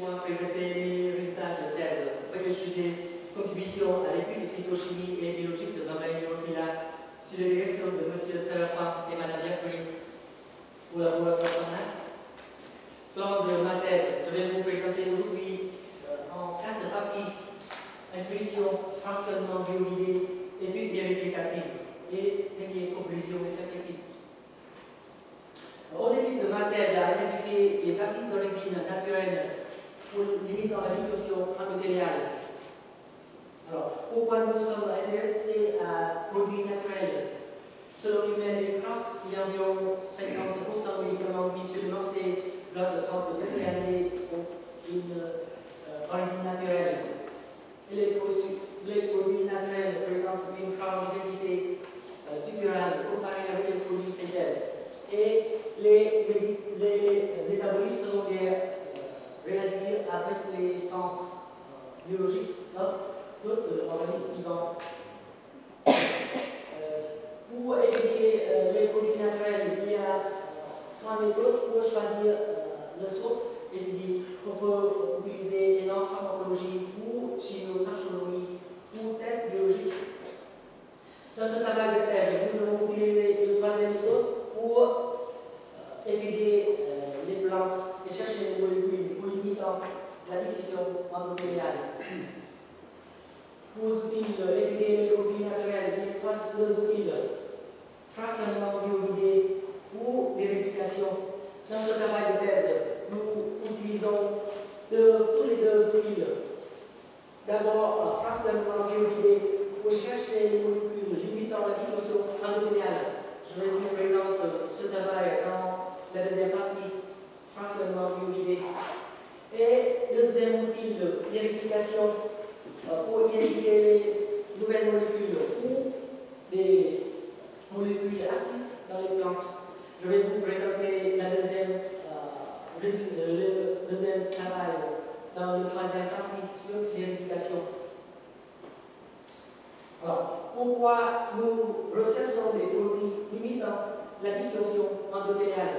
moi présenter les résultats de thèse avec le sujet contribution à l'étude de phytochimie et biologique de domaine Européen sur la direction de M. Serafin et Mme Jeffrey au laboratoire Parnasse. Plan de ma thèse, je vais vous présenter aujourd'hui en 4 parties: intuition, fonctionnement biolidé, études vérificatives et dernière conclusion effective. Aux études de ma thèse à identifier les actifs d'origine naturelle pour limitant la diffusion endothéliale. Alors, pourquoi nous sommes intéressés à produits naturels? Selon l'humain des crosses, il y a environ 50% de médicaments mis sur le marché lors de 30 dernières années ont une origine naturelle. Et les produits naturels présentent une grande diversité structurale comparée avec les produits synthétiques. Et les métabolismes secondaires réagir avec les centres biologiques d'autres organismes vivants. Pour étudier les produits naturels, il y a 3 méthodes pour choisir le source étudiée. On peut utiliser les normes pharmacologie ou chimiotaxonomie ou tests biologiques. Dans ce travail de thèse, nous avons utilisé une troisième méthode pour étudier les plantes et chercher les molécules pour limiter la diffusion endothéliale. Pour étudier les produits naturels, il y a 2 outils: fractionnement biolidé ou vérification. Dans ce travail de thèse, nous utilisons tous les 2 outils. D'abord, fractionnement biolidé pour chercher les molécules limitant la diffusion endothéliale. Je vais vous présenter ce travail dans la deuxième partie, fractionnement biolidé. Et le deuxième outil de vérification pour identifier les nouvelles molécules ou des molécules actives dans les plantes. Je vais vous présenter le deuxième travail dans le troisième partie sur vérification. Alors, pourquoi nous recherchons des produits limitant la diffusion endothéliale?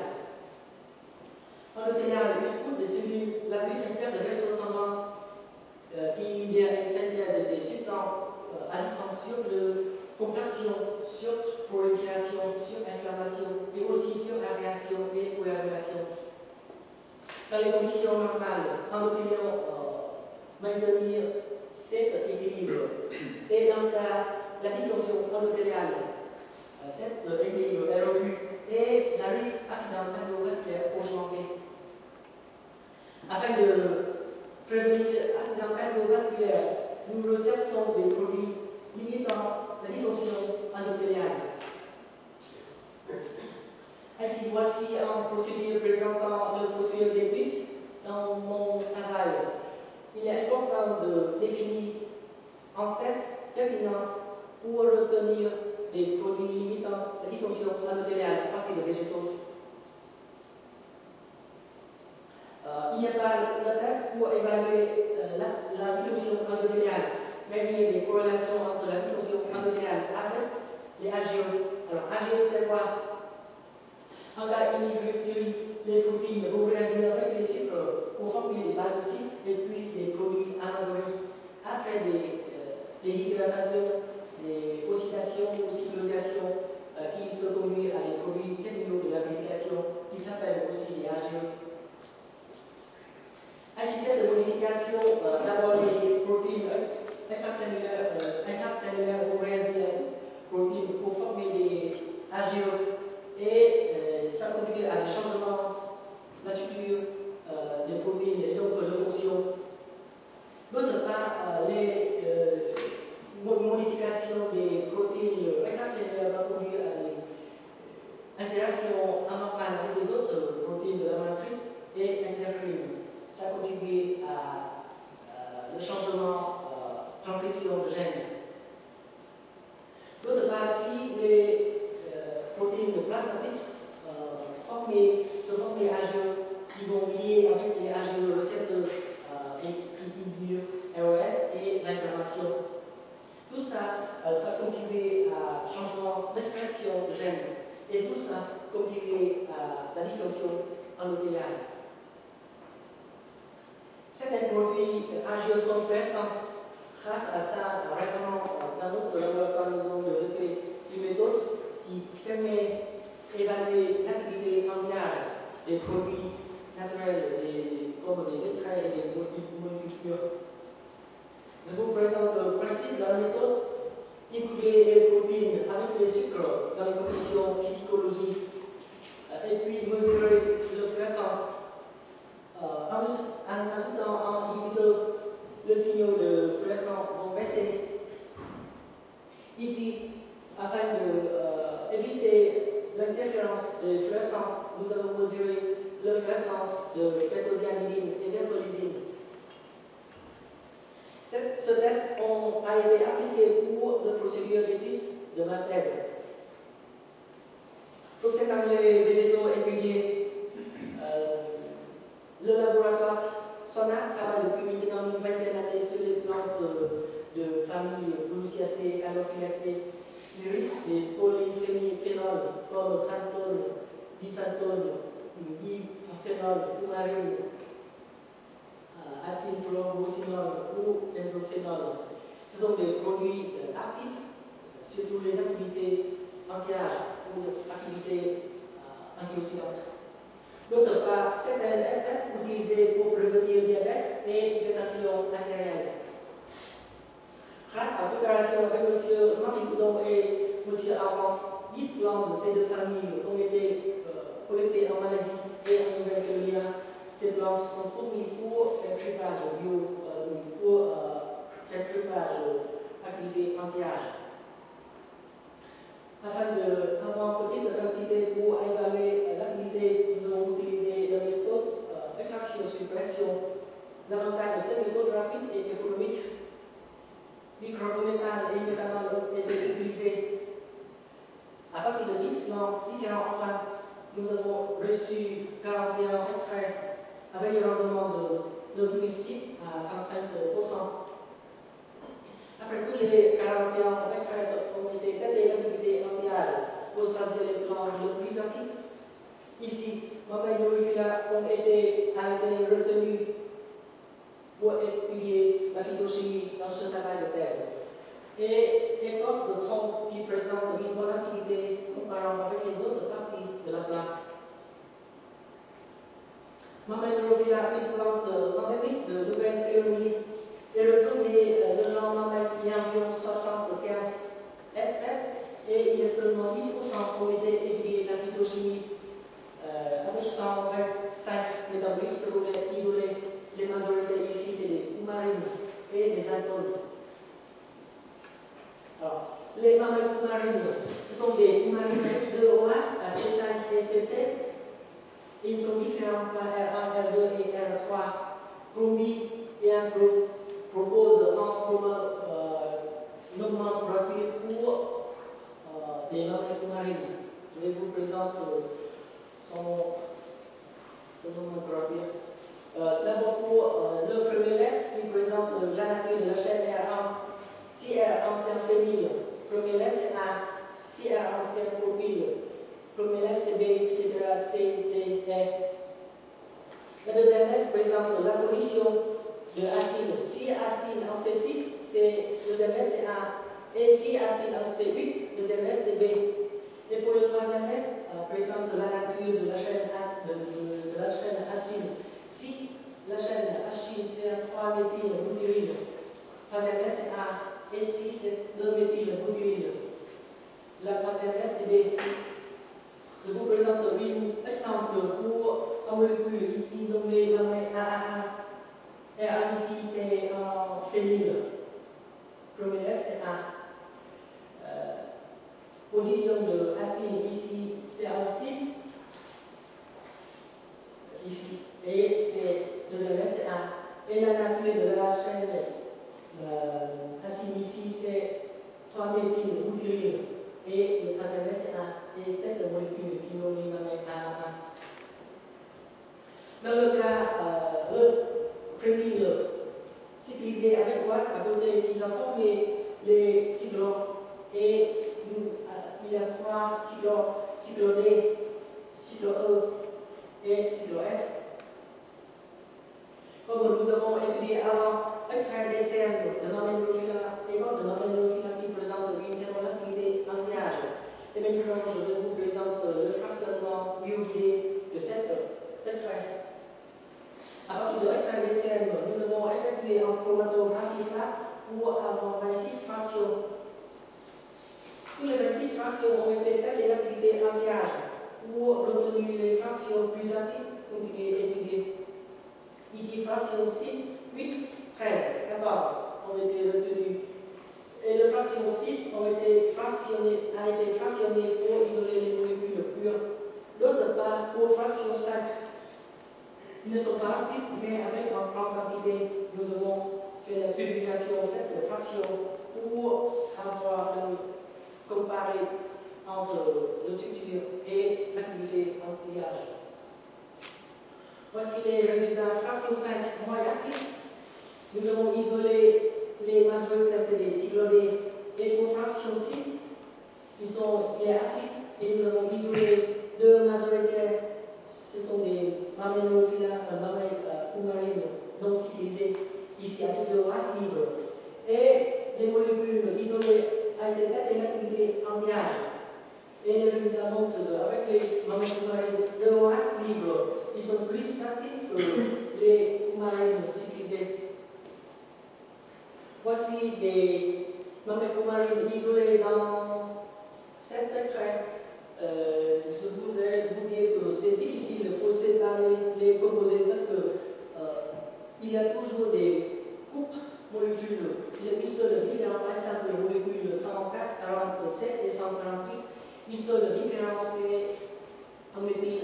Endothéliale, une des cellules la plus inférieure de vaisseau sanguin qui vient une synthèse des substances agissant sur la contraction, sur prolifération, sur inflammation et aussi sur aération et coagulation. Dans les conditions normales, endothélium maintenir cet équilibre. Et dans le cas la distorsion endothéliale, cet équilibre est rompu et la risque accident cardiovasculaire augmenté. Afin de prévenir l'accident cardiovasculaire, nous recherchons des produits limitant la distorsion endothéliale. Ainsi, voici un procédure présentant le procédure des pistes dans mon travail. Il est important de définir un test pertinent pour retenir des produits limitant la distorsion endothéliale à partir de végétaux. Il n'y a pas de test pour évaluer la distorsion endothéliale, mais il y a des corrélations entre la distorsion endothéliale avec les AGO. Alors, AGO, c'est quoi? En cas d'inhibition, les protéines vont réagir avec les sucres pour former des basocites et puis des produits anaboliques. Après des hydratations, des oxydations ou cyclisations qui se conduisent à des produits terminaux de la vérification qui s'appellent aussi les AGO. Un système de modification, d'abord les protéines intracellulaires vont réagir protéines pour former des AGO et ça conduit à des changements de la structure des protéines et donc de fonction. D'autre part, les modifications des protéines intracellulaires vont conduire à des interactions anormales avec les autres protéines de la matrice et interférer. Ça contribue à le changement, transcription de gènes. D'autre part, si les protéines plasmatiques se forment AGE qui vont lier avec les AGE récepteurs qui ROS et l'inflammation. Tout ça, ça contribue à changement d'expression de gènes et tout ça contribue à la distorsion endothéliale. Certains produits AGE sont fluorescents. Grâce à ça, récemment, dans notre laboratoire, nous avons développé une méthode qui permet d'évaluer l'activité entière des produits naturels comme des extraits et des molécules pures. Je vous présente le principe de la méthode. Incluez les protéines avec les sucres dans les conditions physiologiques et puis mesurer le fluorescence en ajoutant un inhibiteur. Le signal de fluorescence vont baisser. Ici, afin d'éviter l'interférence de fluorescence, nous avons mesuré la fluorescence de bêtosianidine et d'ercolysine. Ce test a été appliqué pour la procédure d'étude de mathèbres. Concernant les végétaux étudiés, le laboratoire SONAR travaille depuis maintenant une vingtaine d'années sur les plantes de famille Bruciacées, Calophyllaceae, iris, des polyphénols comme xanthone, disanthone, biphénol, coumarine, acide fluorouracil ou benzophénol. Ce sont des produits actifs, surtout les activités anti-âge ou activités antioxydantes. D'autre part, certaines espèces utilisées pour prévenir le diabète et l'hypertension artérielle. Grâce à la coopération avec M. Martin et M. Armand, 10 plantes de ces deux familles ont été collectées en Malaisie et en Nouvelle-Calédonie. Ces plantes sont fournies pour faire tripage activité anti-âge. Afin d'avoir une petite quantité pour évaluer l'activité, nous avons utilisé la méthode extraction sur pression. L'avantage de cette méthode rapide et économique, microméthane et méthanol ont été utilisés. À partir de 10 plans différents, enfin, nous avons reçu 41 extraits avec un rendement de 2006 à 45%. Après tous les 41 extraits ont été traités d'activité anti-âge pour choisir les plans les plus actifs. Ici, Mammae ont été retenus pour étudier la phytochimie dans ce travail de thèse. Et des corps de tronc qui présentent une bonne activité comparant avec les autres parties de la plante. Mammae une plante endémique de Nouvelle-Calédonie, est retrouvée le genre Mammae qui a environ 75 espèces et il y a seulement 10% qui ont été étudiés la phytochimie avec 125 métabolistes pour isoler. Les majorités ici, c'est des coumarines et des xanthones. Alors, les mamelles coumarines, ce sont des coumarines de OH à C5 et C7. Ils sont différents par R1, R2 et R3. Crombie et un groupe proposent un nomenclature pour des mamelles coumarines. Je vais vous présenter son nomenclature. D'abord pour le premier lettre, il présente la nature de la chaîne R1. Si R1 c'est un féminin, premier lettre c'est A. Si R1 c'est un profil, premier lettre c'est B, etc. C, D, E. La deuxième lettre présente la position de acide. Si acide en C6, deuxième lettre c'est A. Et si acide en C8, deuxième lettre c'est B. Et pour le troisième lettre, présente la nature de la chaîne acide. Si la chaîne acide c'est un 3-méthylbutyrine, troisième lettre c'est A. Et si c'est 2-méthylbutyrine, la troisième lettre c'est B. Je vous présente un exemple pour un molécule ici nommé AAA. Et ici c'est un phényl. Premier lettre c'est A. Position de acide ici c'est un 6. Ici. Et c'est deuxième lettre c'est A. Et la nature de la chaîne acide ici c'est 3-méthylbutyrine. Et le troisième lettre c'est A. Et cette molécule qui nous nomme AAA. Dans le cas, le prémine cyclisé avec OH à côté, il a formé les cyclones et il y a 3 cyclo D, cyclo E et cyclo F. Comme nous avons étudié avant, extraire des cernes de l'amélophilia et de l'amélophilia qui présente une hétéroactivité anti-âge. Et maintenant, je vous présente le fractionnement biologique de cette extraire. À partir de l'extraire des cernes, nous avons effectué en chromatographie là pour avoir 26 fractions. Tous les 26 fractions ont été faites et l'activité anti-âge pour obtenir les fractions plus actives, continuer à étudier. Ici, fraction 6, 8, 13, 14 ont été retenues. Et les fractions 6 a été fractionnées pour isoler les molécules pures. D'autre part, pour fraction 5, ils ne sont pas actifs, mais avec une grande quantité, nous avons fait la purification de cette fraction pour avoir comparé entre la structure et l'activité anti-âge. Voici les résultats. Fraction 5 moins actifs. Nous avons isolé les majoritaires, c'est des cyclodés. Et pour fraction 6, ils sont actifs. Et nous avons isolé deux majoritaires. Ce sont des mammélophilia, coumarines non cyclisées, ici avec de race libre. Et les molécules isolées ont été faites et l'activité anti-âge. Et les résultats montrent qu'avec les mammélophilia de race libre, ils sont plus actifs que les coumarines cyclisées. Voici des mammélophiles isolés dans cet extrait. Je voudrais vous dire que c'est difficile pour séparer les composés parce que il y a toujours des coupes molécules. Il existe de différents instants de molécules 104, 47 et 138. Il existe de différents méthyl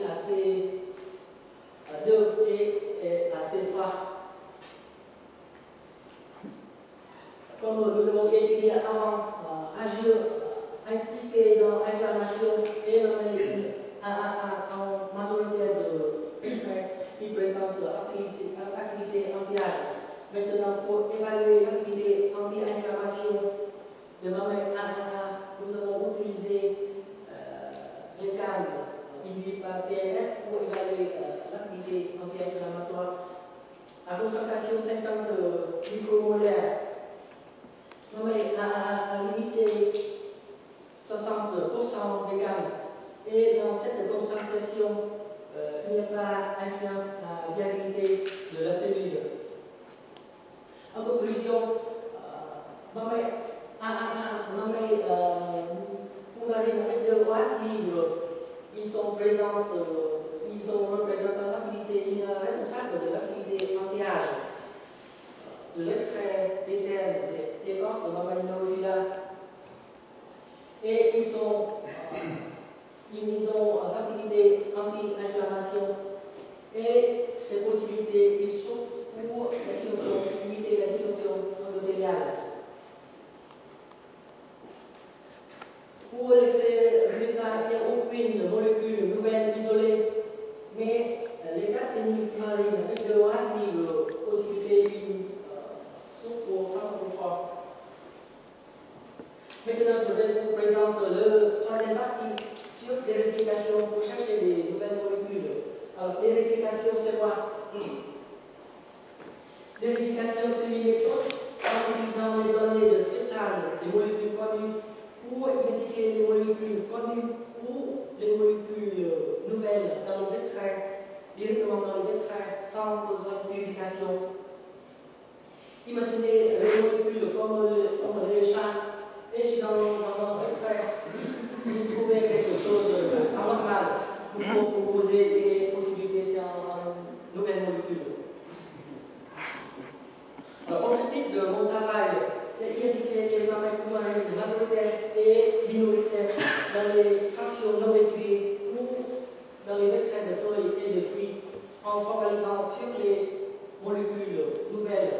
AC2 et AC3. Comme nous avons étudié avant, agir impliqué dans l'inflammation et dans en majorité d'extraits qui présentent l'activité anti-âge. Maintenant, pour évaluer l'activité anti-inflammation de mamelle AAA, nous avons utilisé les cannes induites par TNF pour évaluer l'activité anti-inflammatoire à concentration 50 micromolaires. Mamelle AAA a limité 60% des cannes. Et dans cette concentration, il n'y a pas influence à la viabilité de la cellule. En conclusion, mamelle coumarine avec de race libre, ils sont représentant l'activité responsable de l'activité anti-âge, de l'extrait des cernes, des écorces de mammellophilia. Et ils ont l'activité anti-inflammation et ces possibilités ils souffrent pour limiter la diffusion endothéliale. Pour l'effet résultat, il n'y a aucune molécule nouvelle isolée, mais les caténies marines avec de race libre, possibilité d'une soupe au fort. Maintenant, je vais vous présenter le troisième partie sur les réplications pour chercher des nouvelles molécules. Alors, les réplications, c'est quoi? Les réplications, c'est une méthode en utilisant les données de spectrales des molécules connues pour identifier les molécules connues ou les molécules nouvelles dans les extraits, directement dans les extraits, sans besoin de purification. Imaginez les molécules comme le chat. Et si dans un extrait, vous trouvez quelque chose d'anormal, vous pouvez proposer des possibilités en nouvelles molécules. L'objectif de mon travail, c'est d'identifier les mamelles coumarines majoritaires et minoritaires dans les fractions non étudiées ou dans les extraits de feuilles et de fruits, en focalisant sur les molécules nouvelles.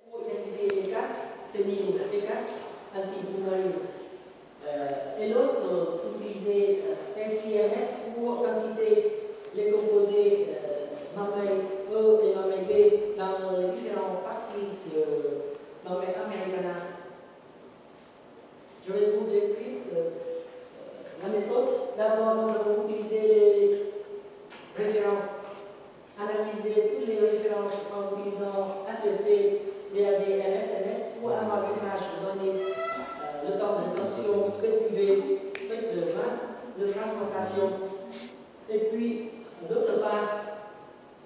Pour identifier les cas, féminine efficace, anti-coumarine. Et l'autre, utiliser SIRF pour quantifier les composés analyser toutes les références en utilisant ATC, DAD, LSNS pour avoir l'image donner le temps de rétention, spectre UV, spectre de masse, de fragmentation. Et puis, d'autre part,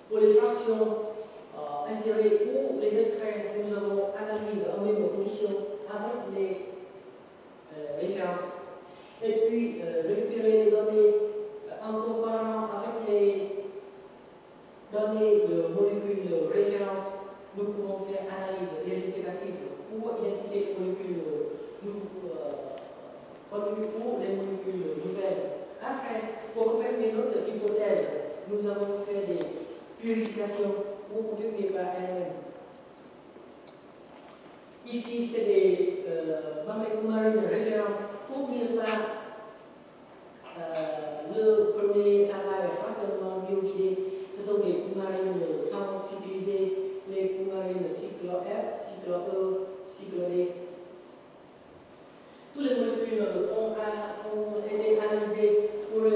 pour les fractions intérêts ou les extraits que nous avons analysés en même condition avec les références. Et puis, récupérer les données en comparant avec les données de molécules références, nous pouvons faire analyse vérificative pour identifier les molécules ou les molécules nouvelles. Après, pour confirmer notre hypothèse, nous avons fait des purifications pour confirmer par elle-même. Ici, c'est des molécules de référence fournies par le premier travail facilement bioguidé. Ce sont des coumarines sans utiliser les coumarines cycle F, cycle E, cycle D. Toutes les molécules ont été analysées pour le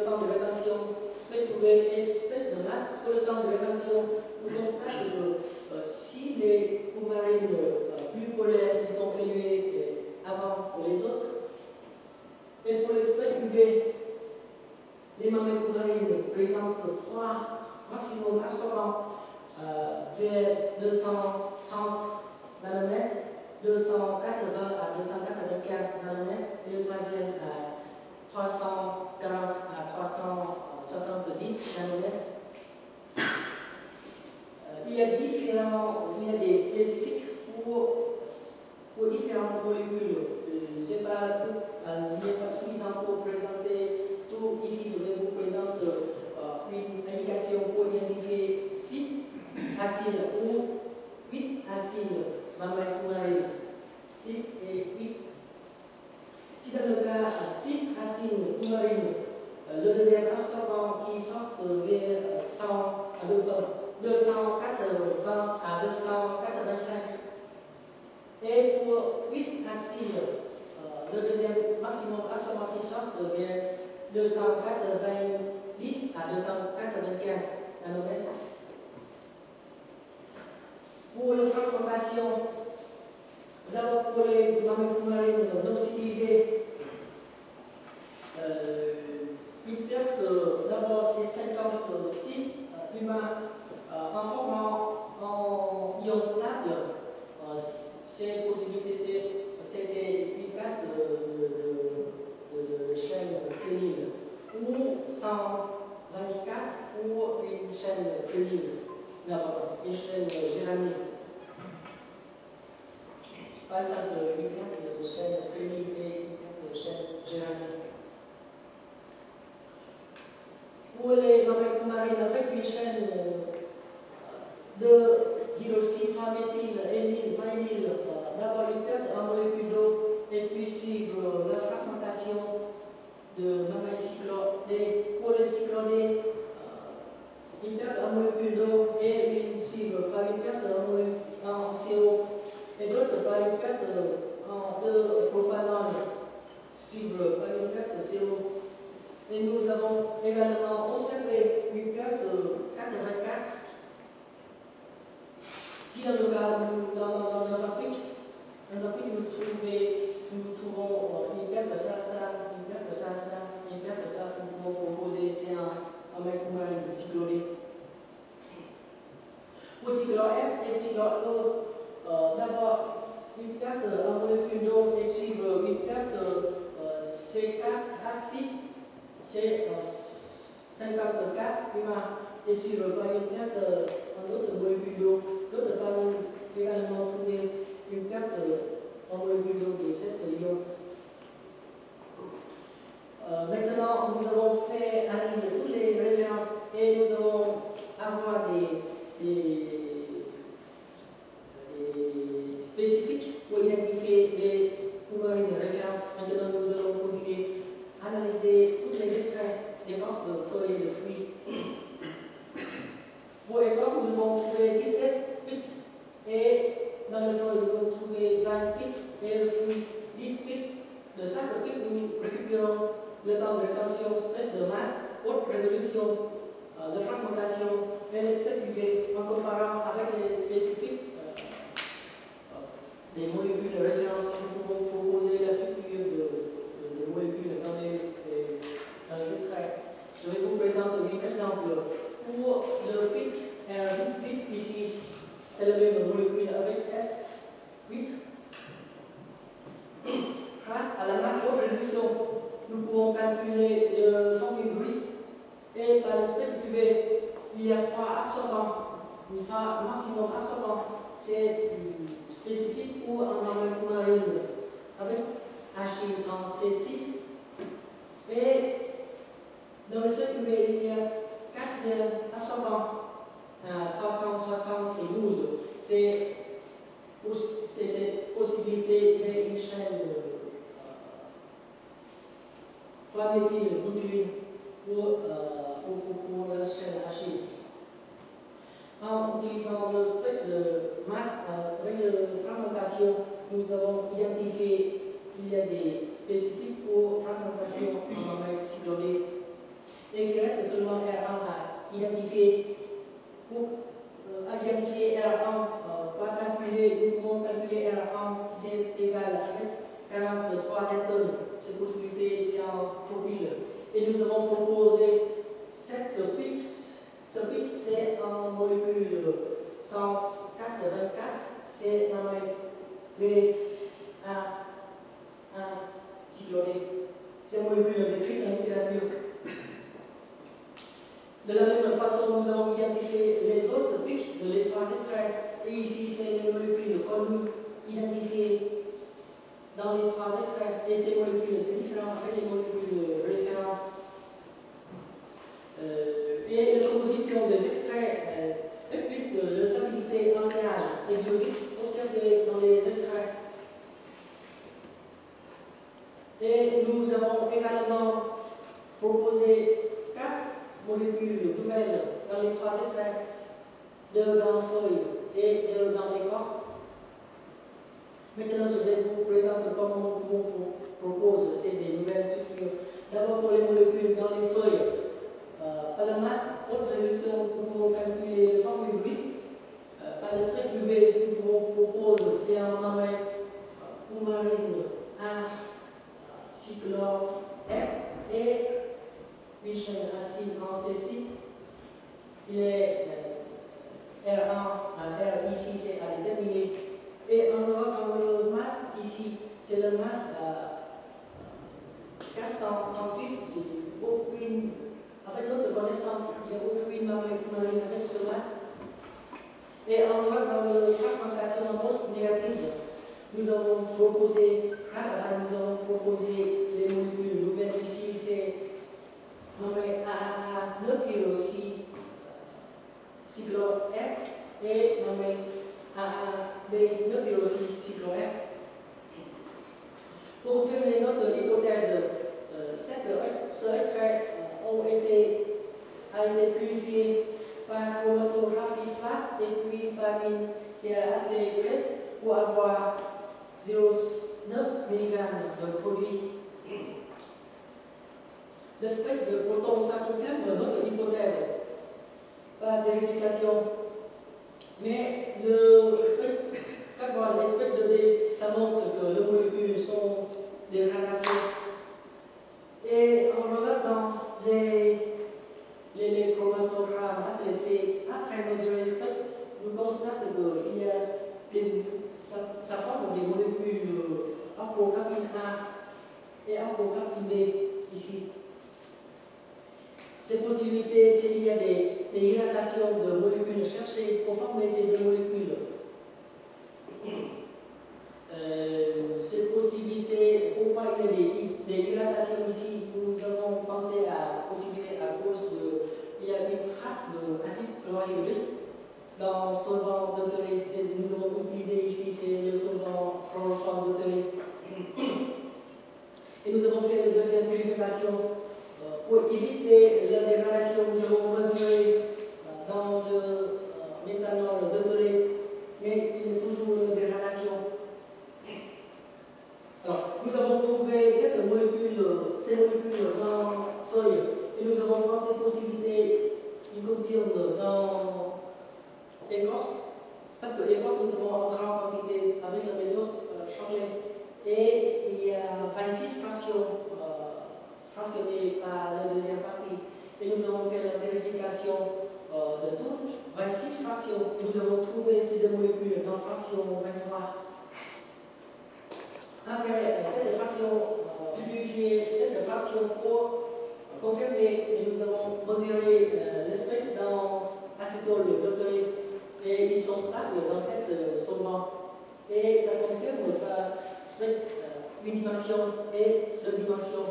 temps de rétention spectre et spectre de masse. Pour le temps de rétention, nous constatons que si les coumarines plus polaires sont élevées avant que les autres, et pour les spectres UV, les coumarines présentent 3 maximum absorbants vers 230 nanomètres, 280 à 295 nanomètres, et le troisième à 340 à 370 nanomètres. Il y a des spécifiques pour différentes molécules. Je ne sais pas tout, il n'est pas suffisant pour présenter tout. Ici, je vais vous présenter une indication pour identifier 6 acides ou 8 acides coumarines. 6 et 8. Si dans le cas 6 acides coumarines, le deuxième absorbant qui sort vers 280 à 285. Et pour 8 acides, le deuxième maximum absorbant qui sort vers 290 à 295 nanomètres. Pour la transformation, d'abord pour les coumarines non civilisées, ils perdent d'abord ces 56 humains en formant en ion stable. Ces possibilités, c'est efficace de chaîne phényle ou sans efficace ou une chaîne phényle, d'abord une chaîne géranique. Par exemple, efficace de chaîne phényle et efficace de chaîne géranique. Pour les coumarines avec une chaîne de hydroxyphraméthyle, ényle, vinyle, d'abord ils perdent un molécule d'eau et puis suivre la fragmentation de cyclodé. Pour le cyclodé, ils perdent un molécule d'eau et ils suivent par une perte en CO et d'autres par une perte de propanol, suivre par une perte de CO. Et nous avons également observé une perte de 84. Si dans le cas dans un pic, nous trouvons une perte de ça, une perte de ça, une perte de ça, nous pouvons proposer c'est un coumarine de cyclodé. Pour cyclo F et cyclo E, d'abord une perte en molécule d'eau et suivre une perte C4H6 chez 54 humains et suivre par une perte en autre molécule d'eau. D'autres part, nous également trouvé une perte en molécule d'eau de cette ion. Maintenant, nous avons fait analyser toutes les références et nous allons avoir des spécifiques pour identifier les coumarines de référence. Maintenant, nous allons continuer à analyser tous les extraits des forces de feuilles et de fruits. Pour exemple, nous avons trouvé 17 pics et dans le feuille, nous allons trouver 20 pics et le fruit 10 pics. De chaque pic, nous récupérons le temps de rétention spectre de masse, haute résolution de fragmentation mais les spécifiques, en comparant avec les spécifiques, des molécules de référence qui pourront proposer la structure de molécules dans les extraits. Je vais vous présenter un exemple. Pour le FIT, R8 ici, c'est la même molécule avec S8. Grâce à la macro-réduction, nous pouvons calculer le formule gris et par le spectre UV, il y a 3 absorbants, maximum absorbant, c'est spécifique ou en marine avec H en C6 et dans le spectre UV, il y a 4 absorbants à 372. C'est possibilité, c'est une chaîne de 3 méthylbutylene pour la chaîne H. En utilisant le spectre de masse avec la fragmentation, nous avons identifié qu'il y a des spécifiques pour fragmentation en amène cyclodé et qu'il reste seulement R1 à identifier. Pour identifier R1, par calculer, nous pouvons calculer R1, c'est égal à 43 atomes. Cette possibilité, c'est un profil. Et nous avons proposé cette pitch. Ce pitch, c'est en molécule 184, c'est un B1 cyclodé. C'est une molécule décrite en littérature. De la même façon, nous avons identifié les autres pitchs de l'espace extrait. Et ici, c'est les molécules connues identifiées dans l'espace extrait. Et ces molécules, c'est différent avec les molécules de référence. Et la composition des extraits explique la stabilité en pH et biologique observée dans les extraits. Et nous avons également proposé 4 molécules nouvelles dans les 3 extraits, 2 dans la feuille et 2 dans l'écorce. Maintenant, je vais vous présenter comment on propose ces nouvelles structures. D'abord, pour les molécules dans les feuilles, par la masse, haute réduction, nous pouvons calculer le formule gris. Par le spectre UV, nous pouvons proposer c'est un coumarine à cyclore F et une chaîne acide en C6. Il est R1 à R ici, c'est à déterminer. Et on voit dans le masse ici, c'est le masse 438, aucune, avec notre connaissance, il n'y a aucune marine avec ce masse. Et on voit dans la fragmentation en poste négative, nous avons proposé, nous avons proposé les molécules nouvelles ici, c'est nommé AA9 cyclore F et nommé AA9 cyclore F. Pour confirmer notre hypothèse, ce extrait a été purifié par chromatographie face et puis par une CRAT pour avoir 0,9 mg de produit. Le spectre de protons, ça confirme notre hypothèse par vérification. Mais le spectre de D, ça montre que les molécules sont des radiations. Et en regardant les chromatogrammes après mesurer le spectre, nous constatons qu'il y a ça forme des molécules apocapine A et apocapine B ici. Ces possibilités, c'est qu'il y a des dilatations de molécules cherchées pour former ces deux molécules. Ces possibilités, pourquoi il y a des dilatations ici, nous avons pensé à la possibilité à cause de, il y a une trace d'acide chlorhydrique dans le solvant de Tollet. Nous avons utilisé ici, c'est le solvant chloroforme de Tollet. Et nous avons fait la deuxième purification. Pour éviter la dégradation, nous avons mesuré dans le méthanol de Tollet, mais il y a toujours une dégradation. Alors, nous avons trouvé ces molécules dans feuilles et nous avons pensé possibilité, il confirme dans l'écorce, parce que l'écorce, nous avons en grande quantité avec la méthode Chorley. Et il y a 26 fractions fractionnées par la deuxième partie. Et nous avons fait la vérification de toutes 26 fractions. Et nous avons trouvé ces deux molécules dans la fraction 23. Après cette fraction purifiée, cette fraction pour confirmer, et nous avons mesuré l'espèce dans acétol doctoré, et ils sont stables dans cette solvant. Et ça confirme une dimension et deux dimensions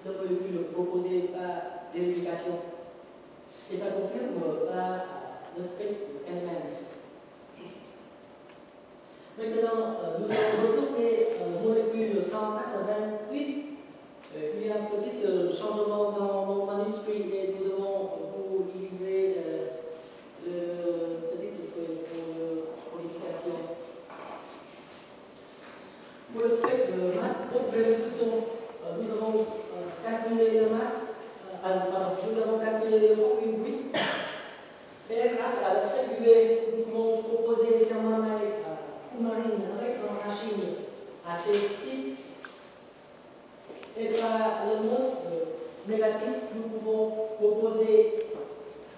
de molécules proposées par dérivation. Et ça confirme l'espèce elle-même. Maintenant, nous allons retourner molécule 188. Il y a un petit changement dans mon manuscrit et nous allons vous livrer le petit feuille pour modification. Pour le spectre de masse, haute résolution, nous avons calculé la masse, nous avons calculé le volume 8. Et grâce à la spectre UV, nous pouvons proposer des thermomètres coumarine avec un machine assez petite. Et par le mode négatif, nous pouvons proposer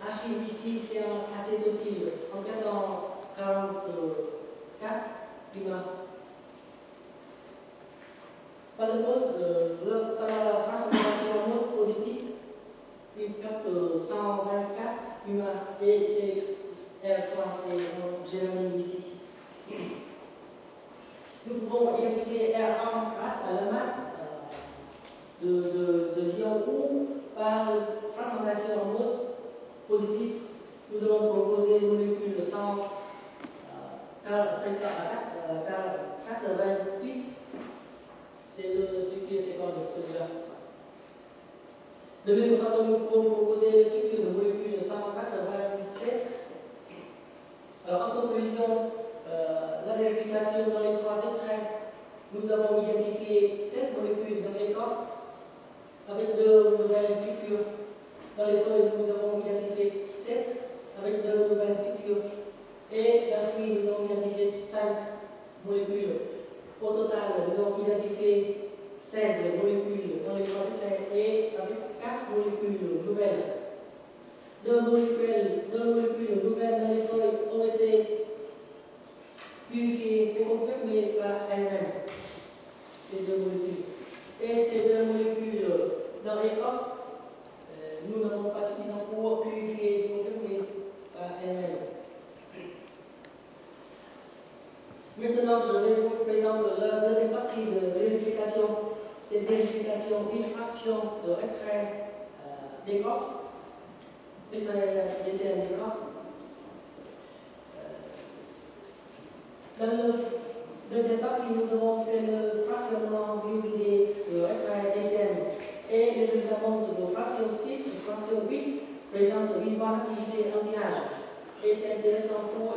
H ici, c'est assez docile, en 444 climat. Par le mode, par la transformation en mode positif, il capte 124 climat et c'est R3, c'est général ici. Nous pouvons identifier R1 grâce à la masse de ion ou par transformation en mode positif. Nous allons proposer une molécule de 88. C'est ce qui est séquence de celui-là. De même façon, nous pouvons proposer le cycle de molécule de 187. Alors, en conclusion, la vérification dans les trois extraits, nous avons identifié 7 molécules dans l'écorce avec 2 nouvelles structures. Dans les feuilles, nous avons identifié 7 avec 2 nouvelles structures. Et dans les fruits, nous avons identifié 5 molécules. Au total, nous avons identifié 16 molécules dans les trois extraits et avec 4 molécules nouvelles. 2 molécules nouvelles dans les feuilles ont été purifiées et confirmées par elles-mêmes, ces 2 molécules. Et ces 2 molécules dans l'écorce, nous n'avons pas suffisamment pour purifier et confirmer par elles-mêmes. Maintenant, je vais vous présenter la deuxième partie de vérification. C'est vérification une fraction de extrait d'écorce. Dans la deuxième partie, nous avons fait le fractionnement régulier de extrait DCM et les résultats de fraction 6 et fraction 8 présentent une bonne activité anti-âge. Et c'est intéressant pour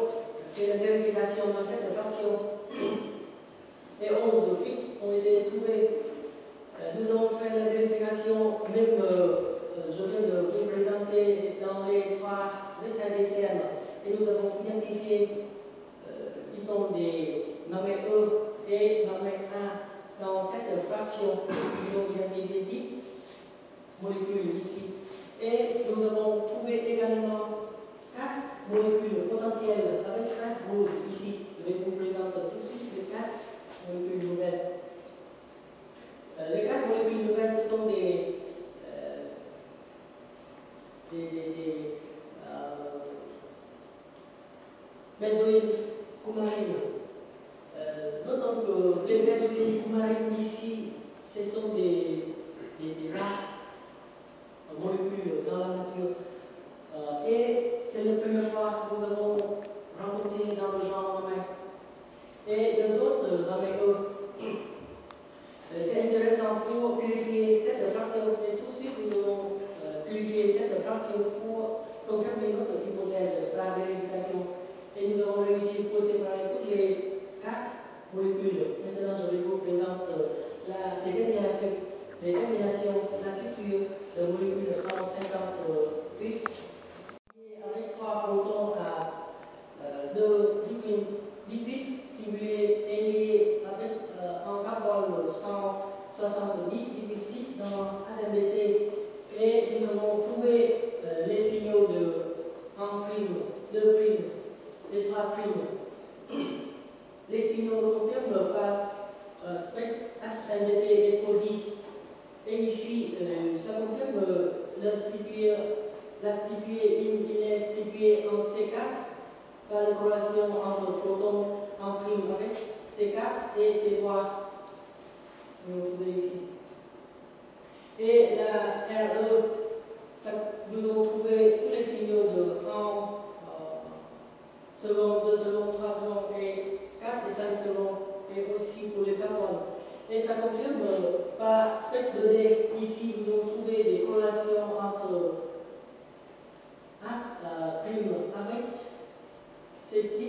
la vérification de cette fraction. Et 11 8 ont été trouvés. Nous avons fait la vérification, même je viens de vous présenter dans les 3 extraits DCM, et nous avons identifié ils sont des nommés E et nommés 1 dans cette fraction. Nous avons identifié 10 molécules ici. Et nous avons trouvé également 4 molécules potentielles avec trace rouge ici. Je vais vous présenter tout de suite les 4 molécules nouvelles. Les 4 molécules nouvelles, ce sont des benzoïdes coumarines. Notons que les benzoïdes coumarines ici, ce sont des rares molécules dans la nature. Et c'est la première fois que nous avons rencontré dans le genre romain. Et les autres dans les E. C'est intéressant pour purifier cette fraction. Et tout de suite, nous allons purifier cette fraction pour confirmer notre hypothèse par vérification. Et nous avons réussi pour séparer toutes les 4 molécules. Maintenant, je vais vous présenter la détermination, la structure de molécules 158. primes, 2 primes, et 3 primes. Les signaux confirment par spectre ACDC déposit. Et ici, ça confirme l'institué il est institué en C4 par la corrélation entre protons en prime avec C4 et C3. Vous trouvez ici. Et la RE, nous avons trouvé tous les signaux de 1 seconde, 2 secondes, 3 secondes et 4 et 5 secondes, et aussi pour les carbones. Et ça confirme par spectre de D. Ici, nous avons trouvé des corrélations entre prime avec C6,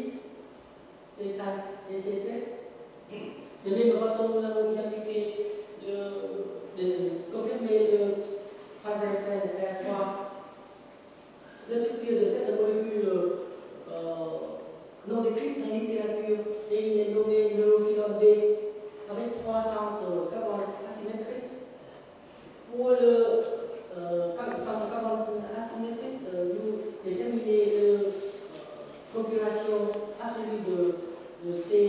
C5 et C7. De même façon, nous avons identifié confirmé le phase R3. La structure de cette molécule non décrite dans la littérature, et il est nommé neurophilon B avec 3 centres carbone asymétriques. Pour le centre carbone asymétrique, nous déterminons la configuration absolue de ces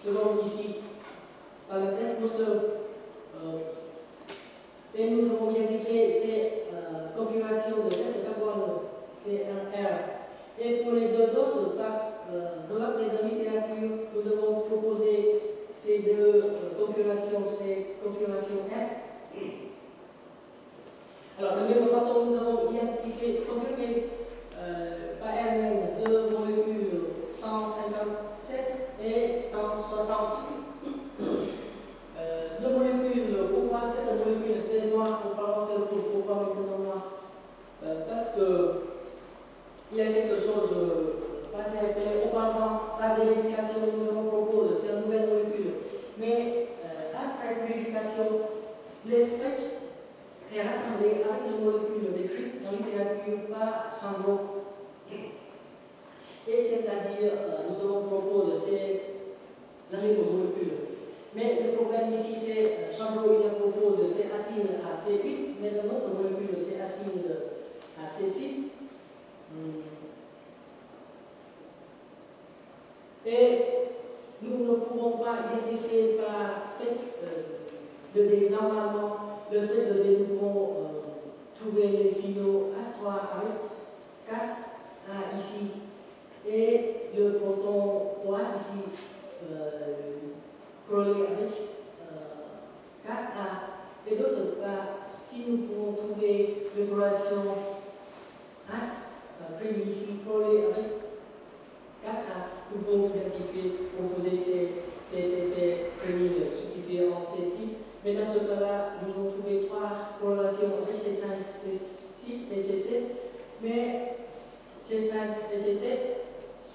selon ici par le test Moser. Et nous avons identifié ces configurations de test carbone C1R. Et pour les deux autres, dans la littérature, nous avons proposé ces deux configurations, ces configurations S. Alors, de la même façon, nous avons identifié, confirmé par RNN deux molécules 157 et 160. Deux molécules, pourquoi cette molécule c'est noir, pourquoi maintenant noir? Parce que il y a quelque chose pas très clair. Auparavant, la vérification que nous avons proposé, c'est une nouvelle molécule. Mais après vérification, les spectres est rassemblé avec les molécules décrites dans la littérature par Chambrot. Et c'est-à-dire, nous avons proposé, c'est la même molécule. Mais le problème ici, c'est Chambrot il propose c'est acide à C8, mais dans notre molécule, c'est acide à C6. Et nous ne pouvons pas identifier par spectre de D. Normalement, le spectre de D, nous pouvons trouver les signaux A3 avec 4 A ici, et le proton OH ici collé avec 4 A. Et d'autre part, si nous pouvons trouver une corrélation H prime ici collé avec 4 A, nous pouvons identifier, composer ces prémines substituées en C6. Mais dans ce cas-là, nous avons trouvé 3 corrélations avec C5, C6 et C7. Mais C5 et C7,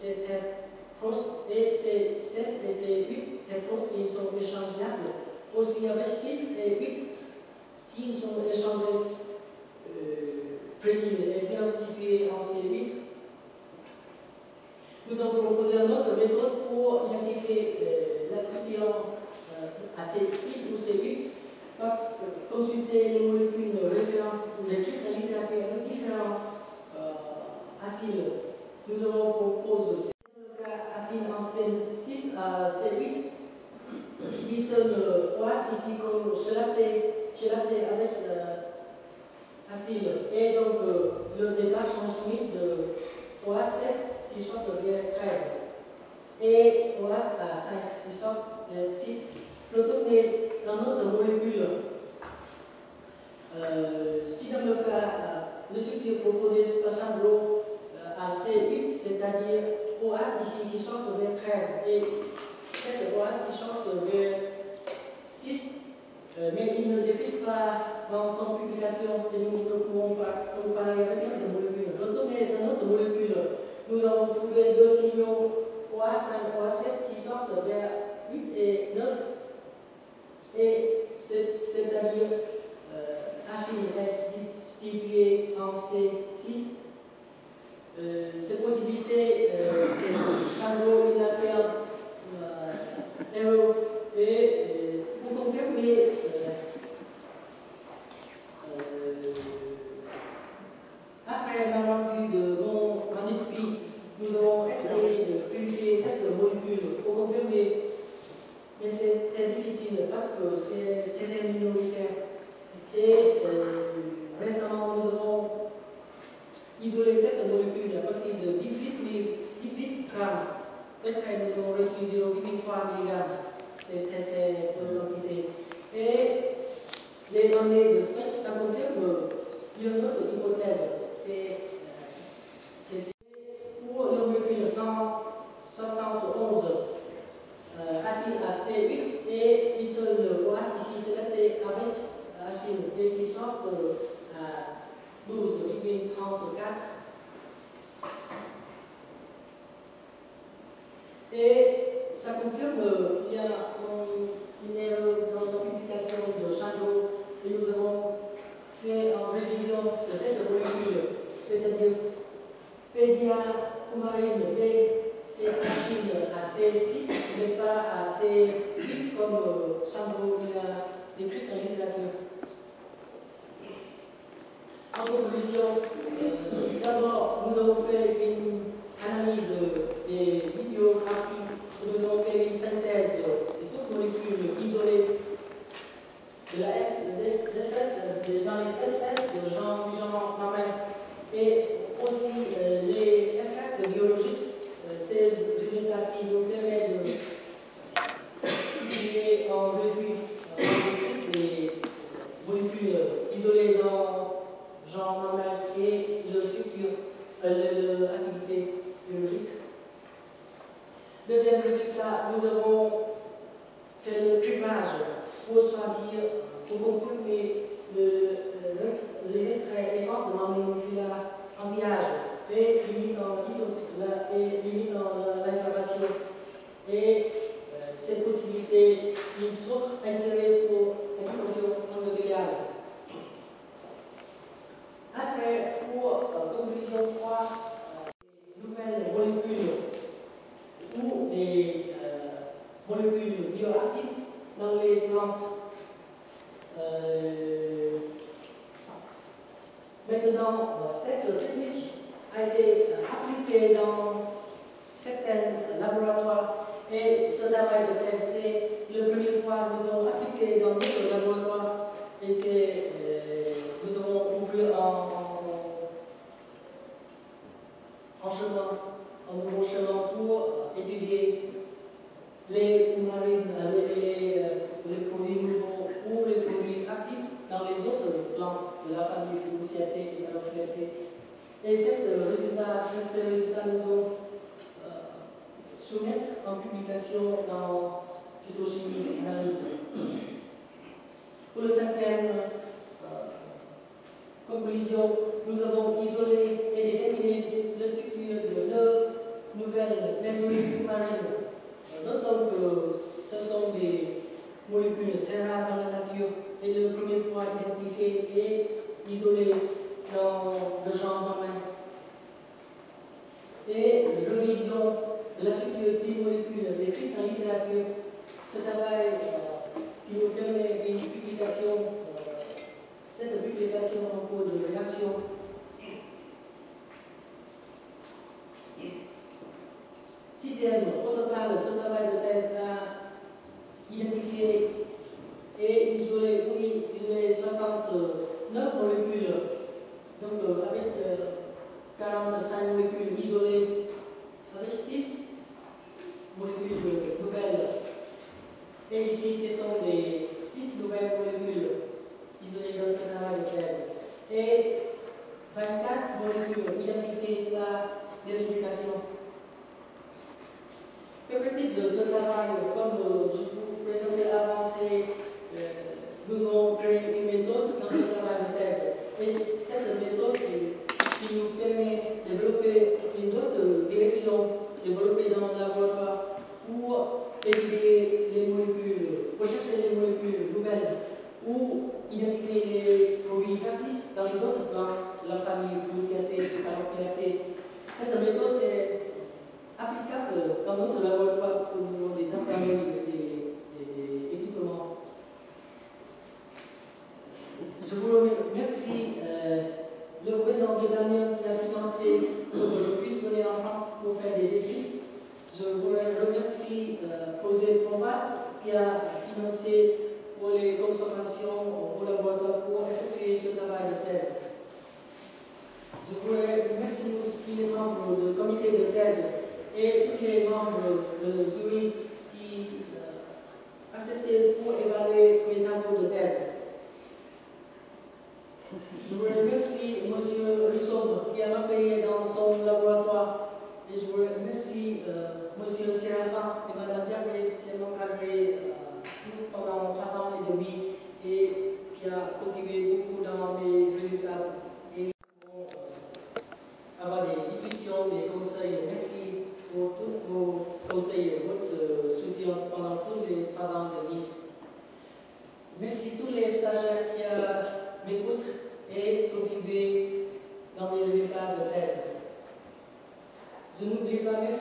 c'est R cross, et C7 et C8, R cross, ils sont échangeables. Aussi avec 6 et 8, s'ils sont échangés, prémines et bien situés en C8, nous avons proposé une autre méthode pour identifier la structure à C6 ou C8, par consulter les molécules de référence ou décrites dans la littérature avec différents acides. Nous avons proposé acide en C6 à C8 qui sonne OH ici comme chelaté avec acide. Et donc le détachement chimique de OH7 qui sort vers 13 et OH à 5 qui sort vers 6. Retourner dans notre molécule. Si dans le cas, le structure proposée par Chambrot à C8, c'est-à-dire OH ici qui sort vers 13 et cette OH qui sort vers 6, mais il ne décrit pas dans son publication et nous ne pouvons pas comparer avec notre molécule. Retourner dans notre molécule, nous avons trouvé deux signaux OH5, OH7 qui sortent vers 8 et 9. Et c'est-à-dire acide est situé en C6. Cette possibilité, Chambrot il a fait un erreur et pour confirmer après ma parce que c'est très minoritaire. Et récemment, nous avons isolé cette molécule à partir de 18 grammes. Peut-être nous avons reçu 0,3 mg. C'est très peu de quantité. Et les données de Spetch, ça confirme qu'il y a une autre hypothèse. C'est pour le molécule 171 acide AC8 et isole OH ici sélecté avec acide et qui sortent à 12,34. Et ça confirme qu'il y a une erreur dans la publication de Chanot et nous avons fait une révision de cette molécule, c'est-à-dire pédiacoumarine B, c'est acide à C6, mais pas à C8 comme Chanot l'a décrit dans la littérature. En conclusion, d'abord, nous avons fait une analyse des bibliographies, nous avons fait une synthèse de toutes molécules isolées de la dans les espèces de genre mammaire et aussi les effets biologiques. Ces résultats qui nous permettent de publier en revue les molécules isolées dans genre mammaire et leur structure, leur activité biologique. Deuxième résultat, nous avons fait le primage pour choisir, pour confirmer les traits et comportements moléculaires anti-âge et limitant l'inflammation. Et cette possibilité, une source intérêt pour l'éducation endothéliale. Après, pour conclusion 3, nouvelles molécules ou des molécules bioactives dans les plantes. Maintenant, cette technique a été appliquée dans certains laboratoires et ce travail de thèse, c'est la première fois que nous avons appliqué dans d'autres laboratoires et nous avons ouvert un nouveau chemin pour étudier les coumarines, les produits nouveaux ou les produits actifs dans les autres plantes de la famille Fuchsiaceae et Alophiaceae. Et ces résultats nous ont soumettre en publication dans Phytochimie Analyse. Pour le cinquième conclusion, nous avons isolé et déterminé la structure de 9 nouvelles méthodes coumarines. Notons que ce sont des molécules très rares dans la nature et la première fois identifiées et isolées dans le genre mammaire. Et révision de la structure des molécules décrites en littérature, ce travail qui nous permet une publication, cette publication en cours de rédaction. Sixième, au total, ce travail de thèse a identifié et isolé 69 molécules, donc avec 45 molécules isolées, avec 6 molécules nouvelles. Et ici, ce sont les 6 nouvelles molécules isolées dans ce travail de thèse. Et 24 molécules identifiées par vérification. L'objectif de ce travail, comme je vous présentais avant, nous avons créé une méthode dans ce travail de thèse. Et cette méthode qui nous permet de développer une autre direction, développer dans le laboratoire pour étudier les molécules, rechercher les molécules nouvelles ou identifier les produits actifs dans les autres plantes de la famille Fuchsiaceae et Alophiaceae. Cette méthode est applicable dans notre laboratoire où nous avons des appareils et des équipements. Je vous remercie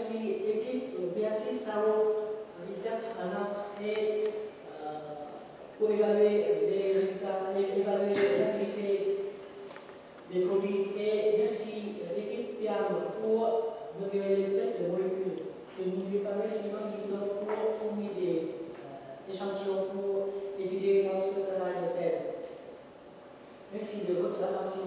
aussi l'équipe Béatrice Sarro, ICEF, et pour évaluer les résultats, évaluer l'activité des produits. Et merci l'équipe PIAM pour mesurer les spectres de molécules. Que nous évaluons seulement pour fournir des échantillons pour étudier notre travail de thèse. Merci de votre attention.